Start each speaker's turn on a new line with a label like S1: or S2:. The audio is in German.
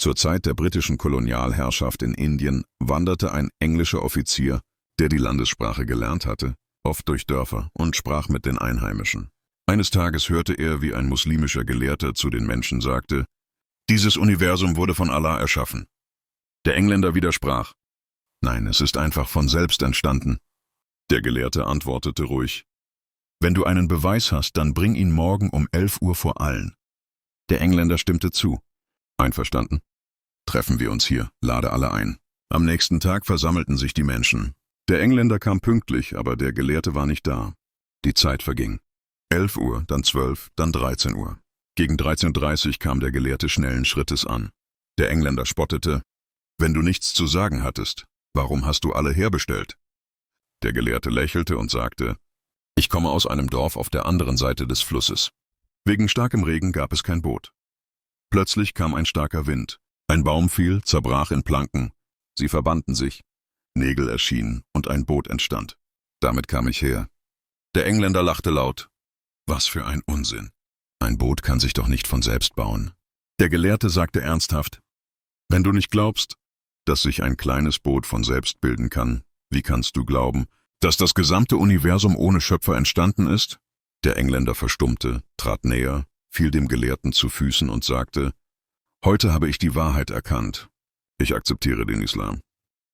S1: Zur Zeit der britischen Kolonialherrschaft in Indien wanderte ein englischer Offizier, der die Landessprache gelernt hatte, oft durch Dörfer und sprach mit den Einheimischen. Eines Tages hörte er, wie ein muslimischer Gelehrter zu den Menschen sagte: »Dieses Universum wurde von Allah erschaffen.« Der Engländer widersprach: »Nein, es ist einfach von selbst entstanden.« Der Gelehrte antwortete ruhig: »Wenn du einen Beweis hast, dann bring ihn morgen um 11 Uhr vor allen.« Der Engländer stimmte zu. »Einverstanden? Treffen wir uns hier, lade alle ein.« Am nächsten Tag versammelten sich die Menschen. Der Engländer kam pünktlich, aber der Gelehrte war nicht da. Die Zeit verging. 11 Uhr, dann 12, dann 13 Uhr. Gegen 13:30 Uhr kam der Gelehrte schnellen Schrittes an. Der Engländer spottete: »Wenn du nichts zu sagen hattest, warum hast du alle herbestellt?« Der Gelehrte lächelte und sagte: »Ich komme aus einem Dorf auf der anderen Seite des Flusses. Wegen starkem Regen gab es kein Boot. Plötzlich kam ein starker Wind. Ein Baum fiel, zerbrach in Planken. Sie verbanden sich. Nägel erschienen und ein Boot entstand. Damit kam ich her.« Der Engländer lachte laut. »Was für ein Unsinn. Ein Boot kann sich doch nicht von selbst bauen.« Der Gelehrte sagte ernsthaft: »Wenn du nicht glaubst, dass sich ein kleines Boot von selbst bilden kann, wie kannst du glauben, dass das gesamte Universum ohne Schöpfer entstanden ist?« Der Engländer verstummte, trat näher, fiel dem Gelehrten zu Füßen und sagte: »Heute habe ich die Wahrheit erkannt. Ich akzeptiere den Islam.«